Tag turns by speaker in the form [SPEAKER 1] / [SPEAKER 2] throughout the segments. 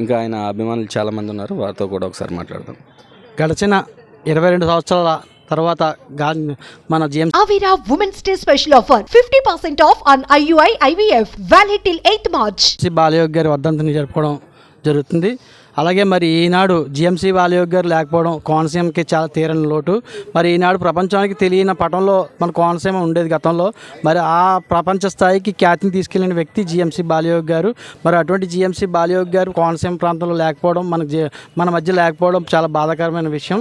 [SPEAKER 1] ఇంకా ఆయన అభిమానులు చాలామంది ఉన్నారు, వారితో కూడా ఒకసారి మాట్లాడదాం.
[SPEAKER 2] గడిచిన 22 సంవత్సరాల తర్వాత మన
[SPEAKER 3] Avira Women's Day special offer 50% off on IUI IVF valid till 8th March.
[SPEAKER 2] Balayogi గారి వర్ధంతిని జరుపుకోవడం జరుగుతుంది. అలాగే మరి ఈనాడు జిఎంసి బాలయోగి గారు లేకపోవడం కోనసీమకి చాలా తీరని లోటు. మరి ఈనాడు ప్రపంచానికి తెలియని పటంలో మన కోనసీమ ఉండేది గతంలో. మరి ఆ ప్రపంచ స్థాయికి ఖ్యాతిని తీసుకెళ్లిన వ్యక్తి జిఎంసి బాలయోగి గారు. మరి అటువంటి జిఎంసి బాలయోగి గారు కోనసీమ ప్రాంతంలో లేకపోవడం, మన మధ్య లేకపోవడం చాలా బాధాకరమైన విషయం.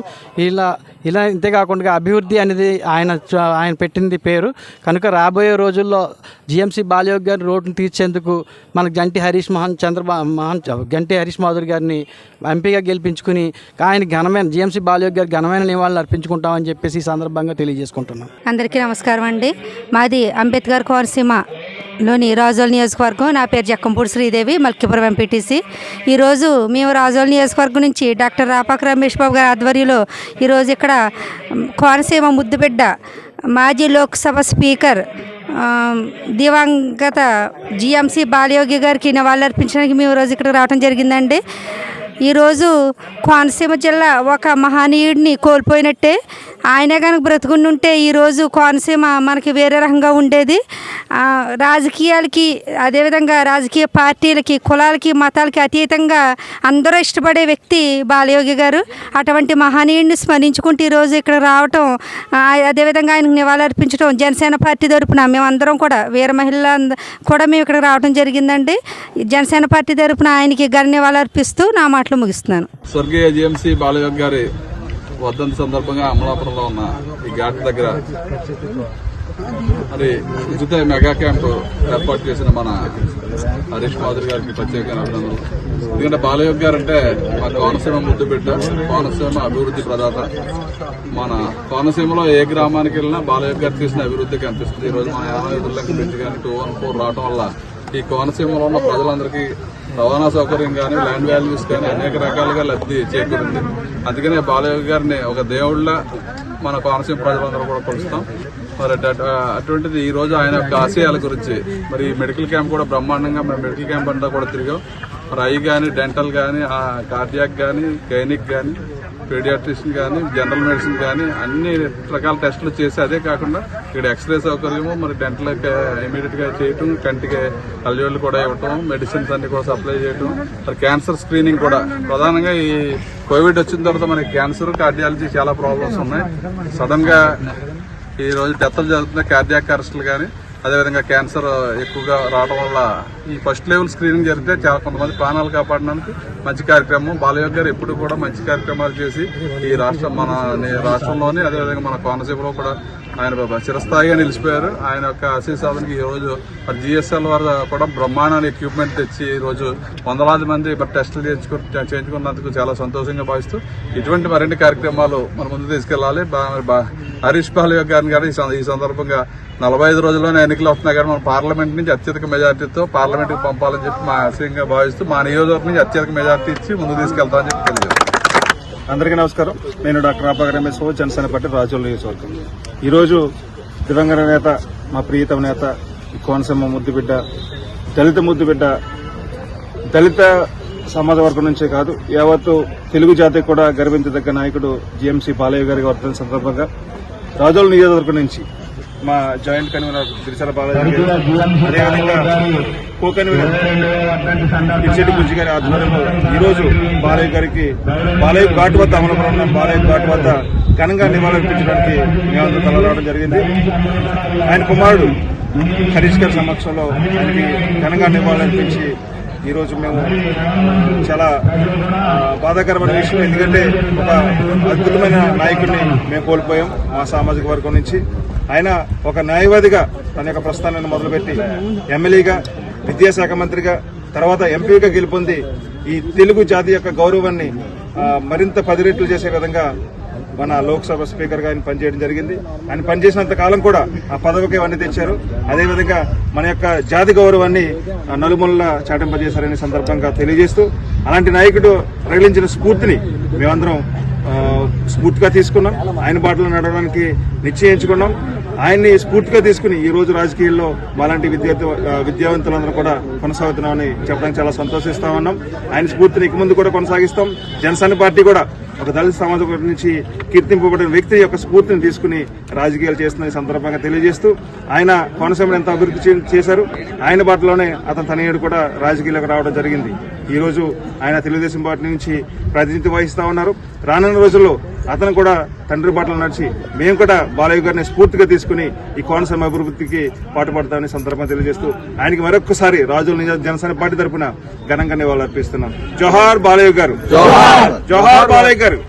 [SPEAKER 2] ఇలా ఇంతేకాకుండా అభివృద్ధి అనేది ఆయన పెట్టింది పేరు కనుక రాబోయే రోజుల్లో జిఎంసి బాలయోగి గారి రోడ్డును తీర్చేందుకు మనకు గంటి హరీష్ మాధురి గారిని ఎంపీగా గెలిపించుకుని ఆయన ఘనమైన జిఎంసి బాలయోగి గారి ఘనమైన నివాళులు అర్పించుకుంటామని చెప్పేసి ఈ సందర్భంగా తెలియజేసుకుంటున్నాం.
[SPEAKER 4] అందరికీ నమస్కారం అండి. మాది అంబేద్కర్ కోనసీమలోని రాజోల్ నియోజకవర్గం. నా పేరు జక్కంపూడి శ్రీదేవి, మల్కీపురం ఎంపీటీసీ. ఈరోజు మేము రాజోల్ నియోజకవర్గం నుంచి డాక్టర్ రాపాక రమేష్ బాబు గారి ఆధ్వర్యంలో ఈరోజు ఇక్కడ కోనసీమ ముద్దుబిడ్డ మాజీ లోక్సభ స్పీకర్ దివంగత జిఎంసి బాలయోగి గారికి నివాళులర్పించడానికి మేము ఈరోజు ఇక్కడ రావడం జరిగిందండి. ఈరోజు కోనసీమ జిల్లా ఒక మహనీయుడిని కోల్పోయినట్టే. ఆయన కనుక బ్రతుకుంటుంటే ఈరోజు కోనసీమ మనకి వేరే రకంగా ఉండేది. రాజకీయాలకి, అదేవిధంగా రాజకీయ పార్టీలకి, కులాలకి, మతాలకి అతీతంగా అందరూ ఇష్టపడే వ్యక్తి బాలయోగి గారు. అటువంటి మహనీయుడిని స్మరించుకుంటూ ఈరోజు ఇక్కడ రావటం, అదేవిధంగా ఆయనకు నివాళులర్పించడం జనసేన పార్టీ తరపున మేమందరం కూడా వీర మహిళ కూడా మేము ఇక్కడ రావడం జరిగిందండి. జనసేన పార్టీ తరపున ఆయనకి ఘన నివాళులర్పిస్తూ నా మాటలు ముగిస్తున్నాను.
[SPEAKER 5] స్వర్గీయ జిఎంసి బాలయోగి గారి వర్ధంతి సందర్భంగా అమలాపురంలో ఉన్న ఈ ఘాట్ దగ్గర మరి ఉచిత మెగా క్యాంపు ఏర్పాటు చేసిన మన హరీష్ మాధురి గారికి ప్రత్యేకమైన అభినందనలు. ఎందుకంటే బాలయోగి గారు అంటే మా కోనసీమ ముద్దు బిడ్డ, కోనసీమ అభివృద్ధి ప్రదాత. మన కోనసీమలో ఏ గ్రామానికి వెళ్ళినా బాలయోగి గారు చేసిన అభివృద్ధి కనిపిస్తుంది. ఈరోజు మన 55 లక్షల బ్రిడ్జ్ కానీ 214 రావడం వల్ల ఈ కోనసీమలో ఉన్న ప్రజలందరికీ రవాణా సౌకర్యం కానీ, ల్యాండ్ వాల్యూస్ కానీ అనేక రకాలుగా లబ్ధి చేకూరింది. అందుకనే బాలయోగి గారిని ఒక దేవుళ్ళ మన కోనసీమ ప్రజలందరూ కూడా కొలుస్తాం. మరి అటువంటిది ఈ రోజు ఆయన యొక్క ఆశయాల గురించి మరి మెడికల్ క్యాంప్ కూడా బ్రహ్మాండంగా మేము మెడికల్ క్యాంప్ అంతా కూడా తిరిగాం. మరి ఐ కానీ, డెంటల్ కానీ, కార్డియాక్ కానీ, గైనిక్ కానీ, పీడియాట్రిషియన్ కానీ, జనరల్ మెడిసిన్ కానీ అన్ని రకాల టెస్టులు చేసి, అదే కాకుండా ఇక్కడ ఎక్స్రే సౌకర్యము, మరి డెంటల్ ఇమీడియట్ గా చేయటం, కంటికి కళ్ళజోళ్ళు కూడా ఇవ్వటం, మెడిసిన్స్ అన్ని కూడా సప్లై చేయటం, మరి క్యాన్సర్ స్క్రీనింగ్ కూడా. ప్రధానంగా ఈ కోవిడ్ వచ్చిన తర్వాత మనకి క్యాన్సర్, కార్డియాలజీ చాలా ప్రాబ్లమ్స్ ఉన్నాయి. సడన్ గా ఈ రోజు డెత్లు జరుగుతున్నాయి, కార్డియాక్ అరెస్టులు కానీ, అదేవిధంగా క్యాన్సర్ ఎక్కువగా రావడం వల్ల ఈ ఫస్ట్ లెవెల్ స్క్రీనింగ్ జరిగితే చాలా కొంతమంది ప్రాణాలు కాపాడడానికి మంచి కార్యక్రమం. బాలయోగి గారు ఎప్పుడు కూడా మంచి కార్యక్రమాలు చేసి ఈ మన రాష్ట్రంలోని, అదేవిధంగా మన కోనసీమలో కూడా ఆయన చిరస్థాయిగా నిలిచిపోయారు. ఆయన యొక్క ఆశీస్సాధనకి ఈ రోజు మరి జిఎస్ఎల్ వారు కూడా బ్రహ్మాండమైన ఎక్విప్మెంట్ తెచ్చి ఈ రోజు వందలాది మంది టెస్టులు చేయించుకున్నందుకు చాలా సంతోషంగా భావిస్తూ ఇటువంటి మరిన్ని కార్యక్రమాలు మన ముందు తీసుకెళ్లాలి. హరీష్ బాలయోగి గారిని గారు ఈ సందర్భంగా 45 రోజుల్లోనే ఎన్నికలు వస్తున్నాయి కానీ మన పార్లమెంట్ నుంచి అత్యధిక మెజార్టీతో పార్లమెంట్కి పంపాలని చెప్పి మా ఆశయంగా భావిస్తూ మా నియోజకవర్గం నుంచి అత్యధిక మెజార్టీ ఇచ్చి ముందు తీసుకెళ్తామని చెప్పి తెలియజేస్తాం.
[SPEAKER 6] అందరికీ నమస్కారం. నేను డాక్టర్ రాపాక రమేష్ బాబు, జనసేన పార్టీ రాజోల్ నియోజకవర్గం. ఈరోజు దివంగత నేత, మా ప్రియతమ నేత, కోనసీమ ముద్దుబిడ్డ, దళిత ముద్దుబిడ్డ, దళిత సమాజ వర్గం నుంచే కాదు యావత్తు తెలుగు జాతికి కూడా గర్వించదగ్గ నాయకుడు జిఎంసి బాలయ్య గారి వర్ధంతి సందర్భంగా రాజోల్ నియోజకవర్గం నుంచి మా జాయింట్ కన్వీనర్ గిరిసల బాలాజీ, అదేవిధంగా కో కన్వీనర్ కిర్చెట్టి బుజ్జి గారి ఆధ్వర్యంలో ఈరోజు బాలయ్య గారికి బాలయ్య ఘాట్ వద్ద, అమలాపురం బాలయ్య ఘాట్ వద్ద ఘనంగా నివాళులర్పించడానికి మేమందరూ తలరావడం జరిగింది. ఆయన కుమారుడు హరీష్ గారి సమక్షంలో ఆయనకి ఘనంగా నివాళులర్పించి ఈరోజు మేము చాలా బాధాకరమైన విషయం. ఎందుకంటే ఒక అద్భుతమైన నాయకుడిని మేము కోల్పోయాం మా సామాజిక వర్గం నుంచి. ఆయన ఒక న్యాయవాదిగా తన యొక్క ప్రస్థానాన్ని మొదలుపెట్టి ఎమ్మెల్యేగా, విద్యాశాఖ మంత్రిగా, తర్వాత ఎంపీగా గెలుపొంది ఈ తెలుగు జాతి యొక్క గౌరవాన్ని మరింత 10 రెట్లు చేసే విధంగా మన లోక్సభ స్పీకర్ గా ఆయన పనిచేయడం జరిగింది. ఆయన పనిచేసినంత కాలం కూడా ఆ పదవికి అవన్నీ తెచ్చారు. అదేవిధంగా మన యొక్క జాతి గౌరవాన్ని నలుమూలలా చాటింపజేశారనే సందర్భంగా తెలియజేస్తూ, అలాంటి నాయకుడు ప్రకటించిన స్ఫూర్తిని మేమందరం స్ఫూర్తిగా తీసుకున్నాం. ఆయన బాటలో నడవడానికి నిశ్చయించుకున్నాం. ఆయన్ని స్ఫూర్తిగా తీసుకుని ఈ రోజు రాజకీయాల్లో మాలాంటి విద్యావంతులందరూ కూడా కొనసాగుతున్నామని చెప్పడానికి చాలా సంతోషిస్తా ఉన్నాం. ఆయన స్ఫూర్తిని ఇక ముందు కూడా కొనసాగిస్తాం. జనసేన పార్టీ కూడా ఒక దళిత సమాజం నుంచి కీర్తింపబడిన వ్యక్తి యొక్క స్ఫూర్తిని తీసుకుని రాజకీయాలు చేస్తున్న ఈ సందర్భంగా తెలియజేస్తూ ఆయన కోనసీమను ఎంత అభివృద్ధి చేశారు, ఆయన బాటలోనే అతని తనయుడు కూడా రాజకీయాలకు రావడం జరిగింది. ఈ రోజు ఆయన తెలుగుదేశం పార్టీ నుంచి ప్రాతినిధ్యం వహిస్తా ఉన్నారు. రానున్న రోజుల్లో అతను కూడా తండ్రి బాటలో నడిచి మేము కూడా బాలయ్య గారిని స్ఫూర్తిగా తీసుకుని ఈ కోనసీమ అభివృద్ధికి పాటుపడతామని సందర్భంగా తెలియజేస్తూ ఆయనకి మరొకసారి రాజుల జనసేన పార్టీ తరఫున ఘనంగా నివాళులు అర్పిస్తున్నాం. జోహార్ బాలయ్య గారు, జోహార్ బాలయ్య గారు.